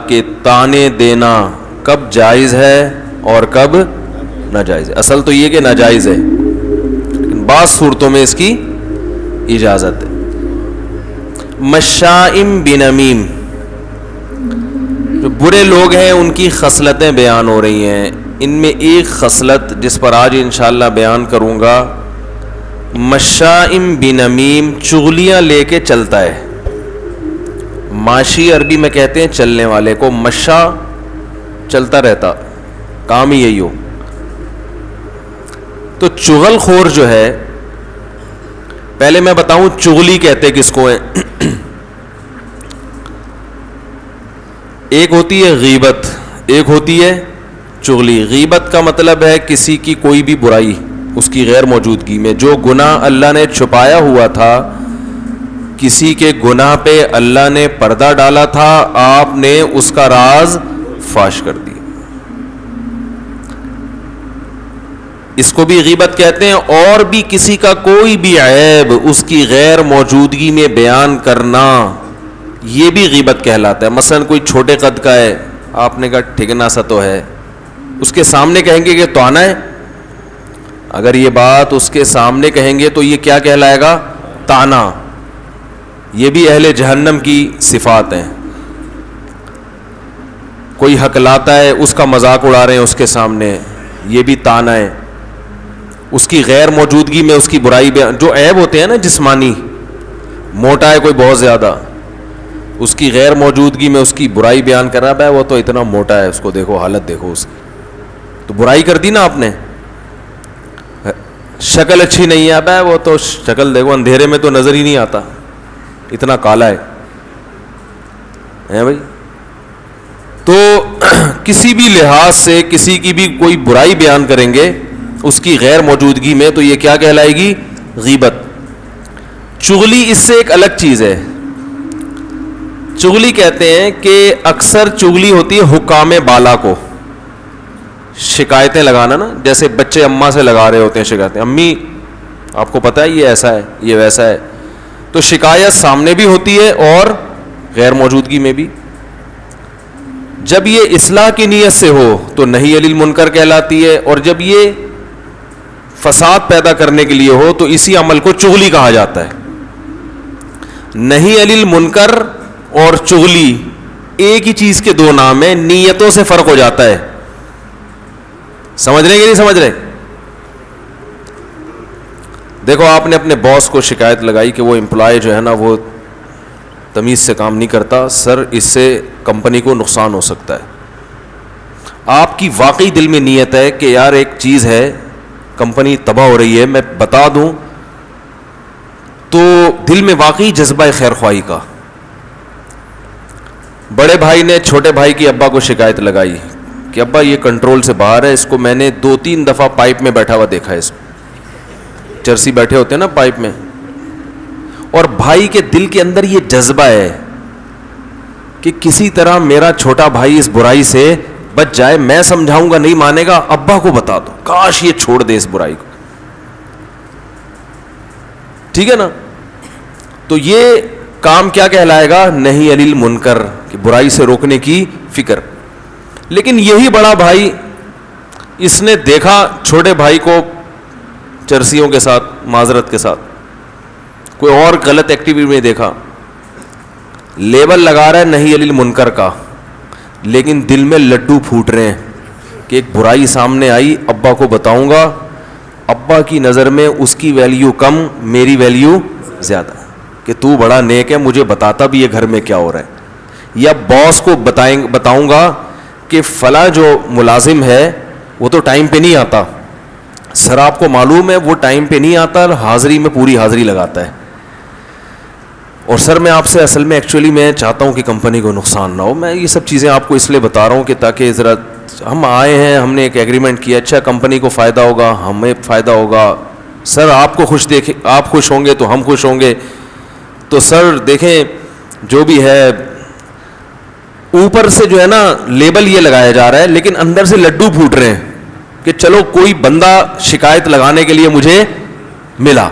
کہ تانے دینا کب جائز ہے اور کب ناجائز ہے. اصل تو یہ کہ ناجائز ہے، لیکن بعض صورتوں میں اس کی اجازت ہے. مشائم بنمیم، جو برے لوگ ہیں ان کی خصلتیں بیان ہو رہی ہیں. ان میں ایک خصلت جس پر آج انشاءاللہ بیان کروں گا، مشائم بنمیم، چغلیاں لے کے چلتا ہے. ماشی عربی میں کہتے ہیں چلنے والے کو، مشا چلتا رہتا، کام ہی یہی ہو. تو چغل خور جو ہے، پہلے میں بتاؤں چغلی کہتے کس کو ہے. ایک ہوتی ہے غیبت، ایک ہوتی ہے چغلی. غیبت کا مطلب ہے کسی کی کوئی بھی برائی اس کی غیر موجودگی میں. جو گناہ اللہ نے چھپایا ہوا تھا، کسی کے گناہ پہ اللہ نے پردہ ڈالا تھا، آپ نے اس کا راز فاش کر دیا، اس کو بھی غیبت کہتے ہیں. اور بھی کسی کا کوئی بھی عیب اس کی غیر موجودگی میں بیان کرنا، یہ بھی غیبت کہلاتا ہے. مثلا کوئی چھوٹے قد کا ہے، آپ نے کہا ٹھگنا سا تو ہے، اس کے سامنے کہیں گے کہ تونا ہے. اگر یہ بات اس کے سامنے کہیں گے تو یہ کیا کہلائے گا؟ تانا. یہ بھی اہل جہنم کی صفات ہیں. کوئی حق لاتا ہے، اس کا مذاق اڑا رہے ہیں اس کے سامنے، یہ بھی تانا ہے. اس کی غیر موجودگی میں اس کی برائی بیان، جو عیب ہوتے ہیں نا جسمانی، موٹا ہے کوئی بہت زیادہ، اس کی غیر موجودگی میں اس کی برائی بیان کر رہا ہے، وہ تو اتنا موٹا ہے، اس کو دیکھو، حالت دیکھو اس کی، تو برائی کر دی نا آپ نے. شکل اچھی نہیں ہے، وہ تو شکل دیکھو، اندھیرے میں تو نظر ہی نہیں آتا، اتنا کالا ہے بھائی. تو کسی بھی لحاظ سے کسی کی بھی کوئی برائی بیان کریں گے اس کی غیر موجودگی میں، تو یہ کیا کہلائے گی؟ غیبت. چغلی اس سے ایک الگ چیز ہے. چغلی کہتے ہیں کہ اکثر چغلی ہوتی ہے حکام بالا کو شکایتیں لگانا نا، جیسے بچے اماں سے لگا رہے ہوتے ہیں شکایتیں، امی آپ کو پتہ ہے یہ ایسا ہے، یہ ویسا ہے. تو شکایت سامنے بھی ہوتی ہے اور غیر موجودگی میں بھی. جب یہ اصلاح کی نیت سے ہو تو نہی علی المنکر کہلاتی ہے، اور جب یہ فساد پیدا کرنے کے لیے ہو تو اسی عمل کو چغلی کہا جاتا ہے. نہی علی المنکر اور چغلی ایک ہی چیز کے دو نام ہیں، نیتوں سے فرق ہو جاتا ہے. سمجھ رہے کہ نہیں سمجھ رہے؟ دیکھو آپ نے اپنے باس کو شکایت لگائی کہ وہ امپلائی جو ہے نا وہ تمیز سے کام نہیں کرتا، سر اس سے کمپنی کو نقصان ہو سکتا ہے. آپ کی واقعی دل میں نیت ہے کہ یار ایک چیز ہے، کمپنی تباہ ہو رہی ہے، میں بتا دوں، تو دل میں واقعی جذبہ خیر خواہی کا. بڑے بھائی نے چھوٹے بھائی کی ابا کو شکایت لگائی کہ ابا یہ کنٹرول سے باہر ہے، اس کو میں نے 2-3 دفعہ پائپ میں بیٹھا ہوا دیکھا ہے، اس چرسی بیٹھے ہوتے ہیں نا پائپ میں. اور بھائی کے دل کے اندر یہ جذبہ ہے کہ کسی طرح میرا چھوٹا بھائی اس برائی سے بچ جائے. میں سمجھاؤں گا نہیں مانے گا، ابا کو بتا دو، کاش یہ چھوڑ دے اس برائی کو. ٹھیک ہے نا؟ تو یہ کام کیا کہلائے گا؟ نہی علی المنکر، کہ برائی سے روکنے کی فکر. لیکن یہی بڑا بھائی، اس نے دیکھا چھوٹے بھائی کو چرسیوں کے ساتھ، معذرت کے ساتھ کوئی اور غلط ایکٹیویٹی میں دیکھا، لیبل لگا رہا ہے نہی علی المنکر کا، لیکن دل میں لڈو پھوٹ رہے ہیں کہ ایک برائی سامنے آئی، ابا کو بتاؤں گا، ابا کی نظر میں اس کی ویلیو کم، میری ویلیو زیادہ، کہ تو بڑا نیک ہے، مجھے بتاتا بھی یہ گھر میں کیا ہو رہا ہے. یا باس کو بتاؤں گا کہ فلاں جو ملازم ہے وہ تو ٹائم پہ نہیں آتا، سر آپ کو معلوم ہے وہ ٹائم پہ نہیں آتا، حاضری میں پوری حاضری لگاتا ہے، اور سر میں آپ سے اصل میں ایکچولی میں چاہتا ہوں کہ کمپنی کو نقصان نہ ہو. میں یہ سب چیزیں آپ کو اس لیے بتا رہا ہوں کہ تاکہ ذرا ہم آئے ہیں، ہم نے ایک ایگریمنٹ کیا، اچھا کمپنی کو فائدہ ہوگا، ہمیں فائدہ ہوگا، سر آپ کو آپ خوش ہوں گے تو ہم خوش ہوں گے. تو سر دیکھیں جو بھی ہے، اوپر سے جو ہے نا لیبل یہ لگایا جا رہا ہے، لیکن اندر سے لڈو پھوٹ رہے ہیں کہ چلو کوئی بندہ شکایت لگانے کے لیے مجھے ملا.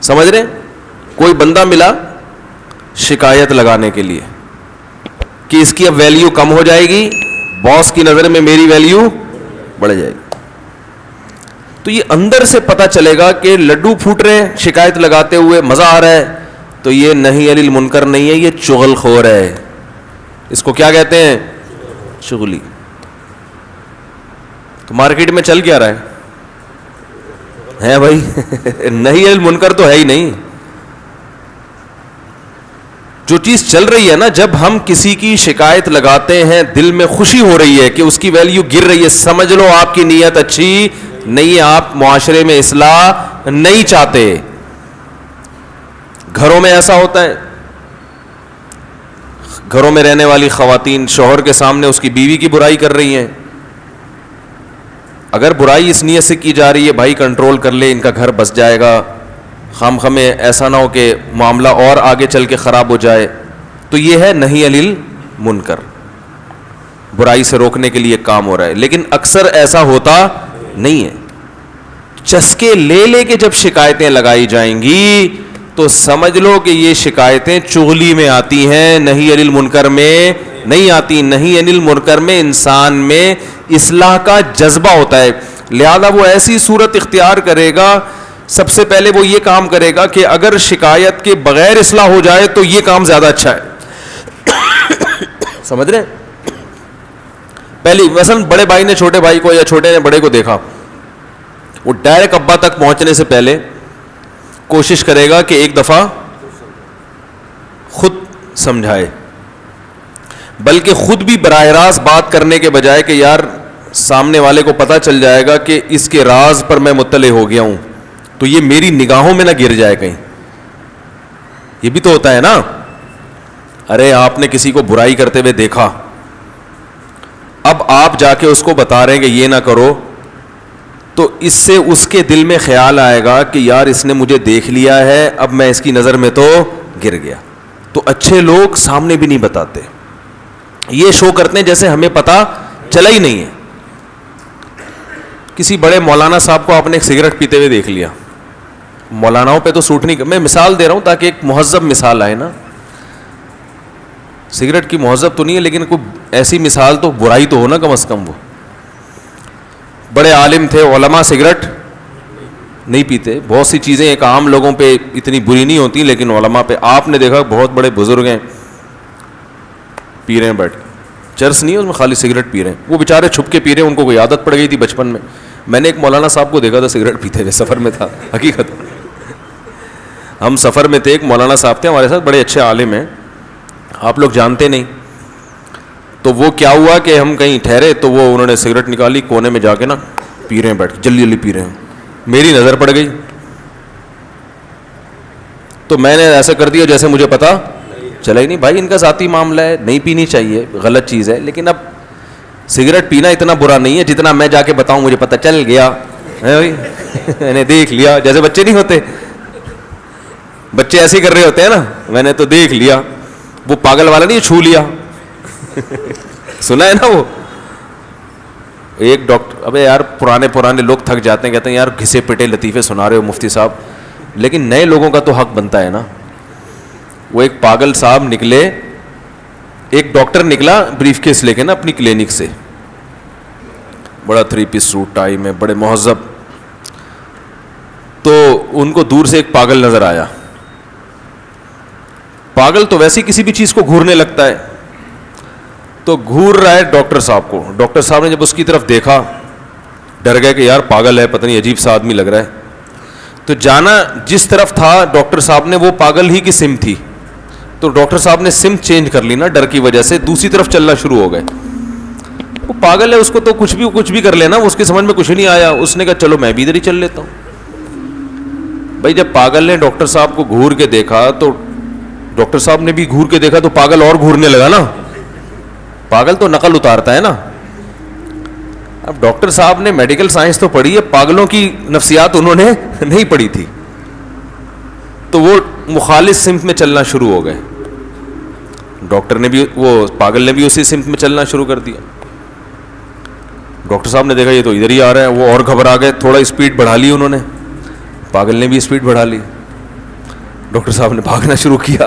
سمجھ رہے ہیں؟ کوئی بندہ ملا شکایت لگانے کے لیے. کہ اس کی اب ویلیو کم ہو جائے گی, باس کی نظر میں میری ویلیو بڑھ جائے گی. تو یہ اندر سے پتہ چلے گا کہ لڈو پھوٹ رہے ہیں شکایت لگاتے ہوئے, مزہ آ رہا ہے, تو یہ نہی عن المنکر نہیں ہے, یہ چغل خور ہے. اس کو کیا کہتے ہیں؟ چغلی. تو مارکیٹ میں چل کیا رہا ہے بھائی؟ نہی عن المنکر تو ہے ہی نہیں. جو چیز چل رہی ہے نا, جب ہم کسی کی شکایت لگاتے ہیں دل میں خوشی ہو رہی ہے کہ اس کی ویلیو گر رہی ہے, سمجھ لو آپ کی نیت اچھی نہیں ہے, آپ معاشرے میں اصلاح نہیں چاہتے. گھروں میں ایسا ہوتا ہے, گھروں میں رہنے والی خواتین شوہر کے سامنے اس کی بیوی کی برائی کر رہی ہیں. اگر برائی اس نیت سے کی جا رہی ہے بھائی کنٹرول کر لے, ان کا گھر بس جائے گا, خام خامے ایسا نہ ہو کہ معاملہ اور آگے چل کے خراب ہو جائے, تو یہ ہے نہی عن المنکر, برائی سے روکنے کے لیے کام ہو رہا ہے. لیکن اکثر ایسا ہوتا نہیں ہے. چسکے لے لے کے جب شکایتیں لگائی جائیں گی تو سمجھ لو کہ یہ شکایتیں چغلی میں آتی ہیں, نہی عن المنکر میں نہیں آتی. نہی عن المنکر میں انسان میں اصلاح کا جذبہ ہوتا ہے, لہذا وہ ایسی صورت اختیار کرے گا. سب سے پہلے وہ یہ کام کرے گا کہ اگر شکایت کے بغیر اصلاح ہو جائے تو یہ کام زیادہ اچھا ہے. سمجھ رہے ہیں؟ پہلی مثلا بڑے بھائی نے چھوٹے بھائی کو یا چھوٹے نے بڑے کو دیکھا, وہ ڈائریکٹ ابا تک پہنچنے سے پہلے کوشش کرے گا کہ ایک دفعہ خود سمجھائے, بلکہ خود بھی براہ راست بات کرنے کے بجائے کہ یار سامنے والے کو پتہ چل جائے گا کہ اس کے راز پر میں مطلع ہو گیا ہوں, تو یہ میری نگاہوں میں نہ گر جائے کہیں. یہ بھی تو ہوتا ہے نا. ارے آپ نے کسی کو برائی کرتے ہوئے دیکھا, اب آپ جا کے اس کو بتا رہے ہیں کہ یہ نہ کرو, تو اس سے اس کے دل میں خیال آئے گا کہ یار اس نے مجھے دیکھ لیا ہے, اب میں اس کی نظر میں تو گر گیا. تو اچھے لوگ سامنے بھی نہیں بتاتے, یہ شو کرتے ہیں جیسے ہمیں پتہ چلا ہی نہیں ہے. کسی بڑے مولانا صاحب کو آپ نے ایک سگریٹ پیتے ہوئے دیکھ لیا, مولاناؤں پہ تو سوٹ نہیں, میں مثال دے رہا ہوں تاکہ ایک مہذب مثال آئے نا. سگریٹ کی مہذب تو نہیں ہے لیکن کوئی ایسی مثال تو برائی تو ہو نا کم از کم. وہ بڑے عالم تھے, علماء سگریٹ نہیں پیتے. بہت سی چیزیں ایک عام لوگوں پہ اتنی بری نہیں ہوتی لیکن علماء پہ آپ نے دیکھا بہت بڑے بزرگ ہیں پی رہے ہیں بیٹھ کے, چرس نہیں ہے اس میں, خالی سگریٹ پی رہے ہیں. وہ بیچارے چھپ کے پی رہے ہیں, ان کو کوئی عادت پڑ گئی تھی بچپن میں. میں نے ایک مولانا صاحب کو دیکھا تھا سگریٹ پیتے ہوئے, سفر میں تھا, حقیقت ہم سفر میں تھے, ایک مولانا صاحب تھے ہمارے ساتھ, بڑے اچھے عالم ہیں, آپ لوگ جانتے نہیں. تو وہ کیا ہوا کہ ہم کہیں ٹھہرے تو وہ انہوں نے سگریٹ نکالی, کونے میں جا کے نا پی رہے ہیں بیٹھ کے, جلدی جلدی پی رہے ہیں. میری نظر پڑ گئی تو میں نے ایسا کر دیا جیسے مجھے پتا چلا ہی نہیں. بھائی ان کا ذاتی معاملہ ہے, نہیں پینی چاہیے, غلط چیز ہے, لیکن اب سگریٹ پینا اتنا برا نہیں ہے جتنا میں جا کے بتاؤں مجھے پتہ چل گیا بھائی میں نے دیکھ لیا. جیسے بچے نہیں ہوتے, بچے ایسے ہی کر رہے ہوتے ہیں نا, میں نے تو دیکھ لیا. وہ پاگل والا نہیں, چھو لیا. سنا ہے نا وہ ایک ڈاکٹر, ابے یار پرانے لوگ تھک جاتے ہیں, کہتے ہیں یار گھسے پٹے لطیفے سنا رہے ہو مفتی صاحب, لیکن نئے لوگوں کا تو حق بنتا ہے نا. وہ ایک پاگل صاحب نکلے, ایک ڈاکٹر نکلا بریف کیس لے کے نا اپنی کلینک سے, بڑا 3 پیس سوٹ ٹائی میں, بڑے مہذب. تو ان کو دور سے ایک پاگل نظر آیا. پاگل تو ویسے کسی بھی چیز کو گھورنے لگتا ہے, تو گھور رہا ہے ڈاکٹر صاحب کو. ڈاکٹر صاحب نے جب اس کی طرف دیکھا ڈر گئے کہ یار پاگل ہے, پتہ نہیں عجیب سا آدمی لگ رہا ہے. تو جانا جس طرف تھا ڈاکٹر صاحب نے, وہ پاگل ہی کی سمت تھی. تو ڈاکٹر صاحب نے سمت چینج کر لی نا ڈر کی وجہ سے, دوسری طرف چلنا شروع ہو گئے. وہ پاگل ہے, اس کو تو کچھ بھی کر لینا, اس کے سمجھ میں کچھ نہیں آیا. اس نے کہا چلو میں بھی ادھر ہی چل لیتا ہوں. بھائی جب پاگل نے ڈاکٹر صاحب کو گھور کے دیکھا تو ڈاکٹر صاحب نے بھی گھور کے دیکھا, تو پاگل اور گھورنے لگا نا. پاگل تو نقل اتارتا ہے نا. اب ڈاکٹر صاحب نے میڈیکل سائنس تو پڑھی ہے, پاگلوں کی نفسیات انہوں نے نہیں پڑھی تھی. تو وہ مخالف سمت میں چلنا شروع ہو گئے. ڈاکٹر نے بھی, وہ پاگل نے بھی اسی سمت میں چلنا شروع کر دیا. ڈاکٹر صاحب نے دیکھا یہ تو ادھر ہی آ رہا ہے, وہ اور گھبرا گئے, تھوڑا اسپیڈ بڑھا لی انہوں نے, پاگل نے بھی اسپیڈ بڑھا لی. ڈاکٹر صاحب نے بھاگنا شروع کیا.